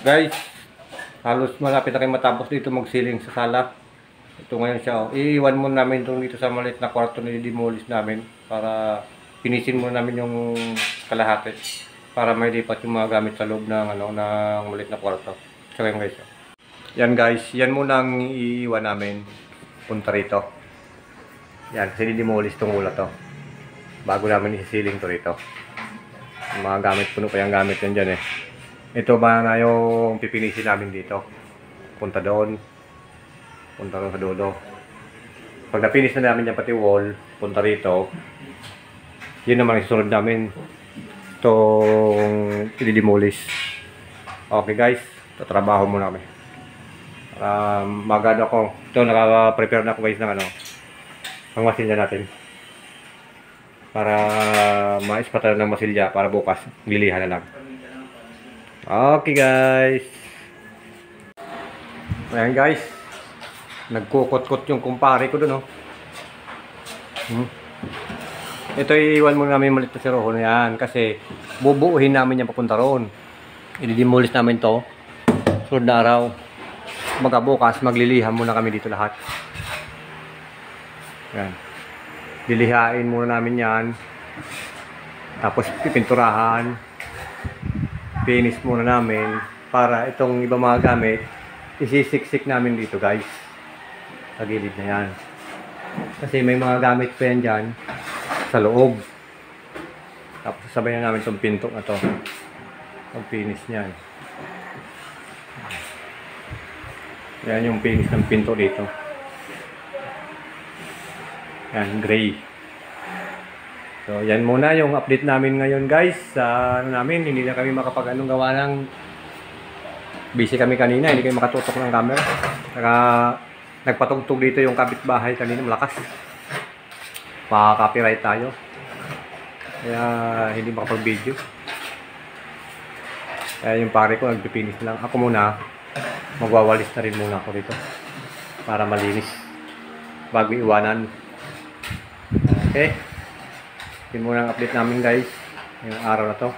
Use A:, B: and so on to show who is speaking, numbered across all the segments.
A: Guys, halos malapit na kayo matapos dito magsiling sa sala. Ito ngayon siya. Iiwan muna namin itong dito sa maliit na kwarto na i-demolish namin para pinisin muna namin yung kalahati para may lipat yung mga gamit sa loob ng, ng maliit na kwarto. So yan guys. Yan guys, yan muna ang iiwan namin punta rito. Yan, kasi i-demolish itong ula to. Bago namin isisiling to rito. Yung mga gamit, puno pa yung gamit yan dyan eh. Ito ba na yung pipinisin namin dito? Punta doon. Punta doon sa dulo. Pag napinis na namin yan pati wall, punta rito. Yun naman isunod namin. Itong i-demolish. Okay guys, tatrabaho muna kami. Magano ako. Ito, naka-prepare na ako guys ng ang masilya natin. Para maispatan ng masilya para bukas. Lilihan na lang. Okay guys. Ayan guys. Nagkukot-kot yung kumpare ko dun Ito iiwan muna namin malit na siroho na yan. Kasi bubuuhin namin yan papunta roon. I-demolish namin to. Sunod na araw. Bukas maglilihan muna kami dito lahat. Yan. Lilihain muna namin yan. Tapos pipinturahan. Finish muna namin para itong iba mga gamit isisiksik namin dito guys sa gilid na yan kasi may mga gamit pa yan dyan sa loob. Tapos sabay na namin itong pinto na to ang finish nyan. Yan yung finish ng pinto dito. Yan, gray. So, yan muna yung update namin ngayon guys. Namin, hindi na kami gawa ng busy kami kanina, hindi kami makatutok ng camera. Nagpatugtog dito yung kapitbahay kanina, malakas. Pa-copyright tayo. Kaya hindi makapag-video. Kaya yung pare ko nagpipinis lang. Ako muna, magwawalis na rin muna ako dito. Para malinis. Bago iwanan. Okay. Yun muna ang update namin guys yung araw na to.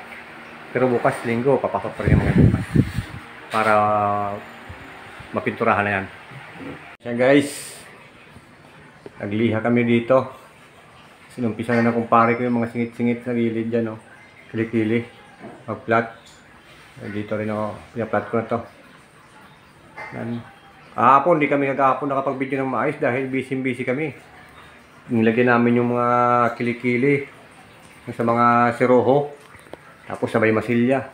A: Pero bukas linggo papasok pa rin yung mga bukas para mapinturahan na yan. Yan guys, nagliha kami dito. Sinumpisa na kumpare ko yung mga singit-singit sa gilid dyan kili-kili mag-flat. Dito rin ako pina-flat ko na to. Yan. Kahapon di kami nakapag-video ng maayos dahil busy kami. Nilagyan namin yung mga kilikili sa mga siroho. Tapos sabay masilya.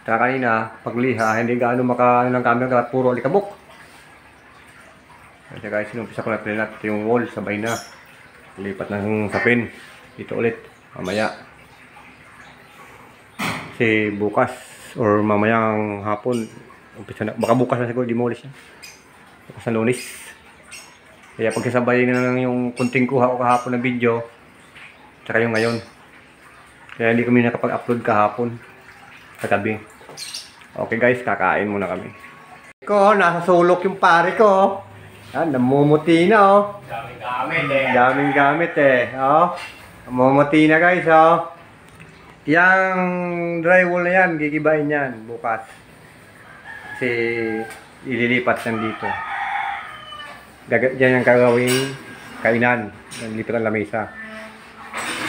A: Kaya kanina, pagliha, hindi gaano ng camera at puro alikabok. Kaya guys, sinumpisa ko na pinat yung wall, sabay na. Lipat ng sapin. Dito ulit, mamaya. Kasi bukas, or mamayang hapon, umpisa na. Baka bukas na siguro demolish yan. Bukas na Lunes. Kaya pagkasabayin na lang yung kunting kuha ko kahapon na video, tsaka yung ngayon. Kaya hindi kami nakapag-upload kahapon. Kagabi. Okay guys, kakain muna kami. Nasa sulok yung pare ko. Yan, namumuti na Daming gamit eh. Namumuti na guys Yang drywall na yan, gigibain yan bukas. Kasi ililipat yan dito. Diyan yung kagawing kainan. Dito ang lamesa.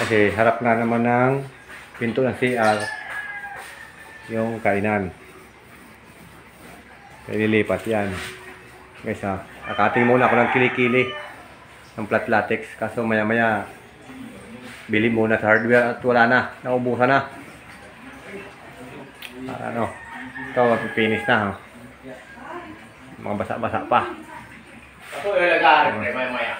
A: Kasi harap na naman ng pinto ng CR yung kainan. Kaya lilipat yan. Guys nakating muna ako ng kilikili ng flat latex. Kaso maya maya bili muna sa hardware at wala na. Naubusan na. Ito finish na mga basa-basa pa.
B: Ito yung lagari, maya-maya.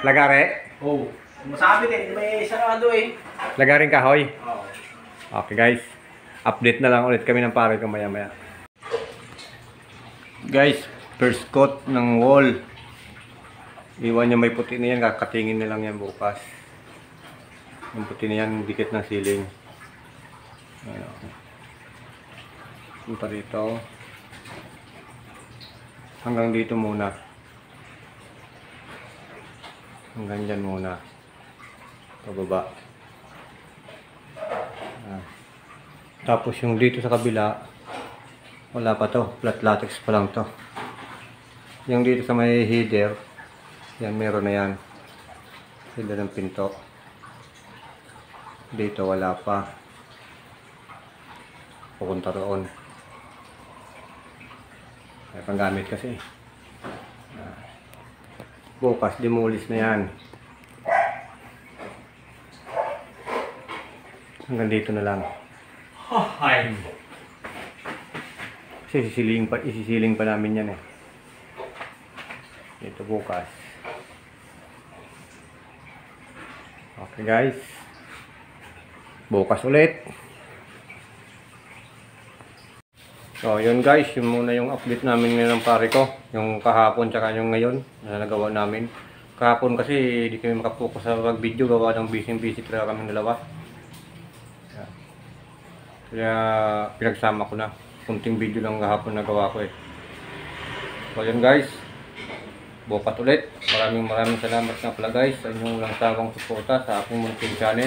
A: Lagari?
B: Oo. Masabit may sarado
A: Lagaring kahoy?
B: Oo.
A: Okay guys, update na lang ulit kami ng pare ko maya-maya. Guys, first coat ng wall. Iwan niya may puti na yan, kakatingin na lang yan bukas. Yung puti na yan, dikit ng ceiling. Punta dito. Hanggang dito muna. Hanggang dyan muna. Pababa. Tapos yung dito sa kabila, wala pa to, flat latex pa lang to. Yung dito sa may header, yan meron na yan. Header ng pinto. Dito wala pa. Pupunta roon. May panggamit kasi. Bukas, demolish na yan. Hanggang dito na lang.
B: Ay.
A: Kasi isisiling pa namin yan eh. Dito bukas. Okay guys. Bukas ulit. So yun guys, yun muna yung update namin ngayon ng pare ko. Yung kahapon tsaka yung ngayon na nagawa namin. Kahapon kasi hindi kami makapokus sa pag-video, gawa ng busy talaga kami dalawa. Kaya pinagsama ko na. Kunting video lang kahapon nagawa ko eh. So yun guys. Bukas ulit. Maraming salamat nga pala guys sa inyong lang sawang suporta sa aking munting channel.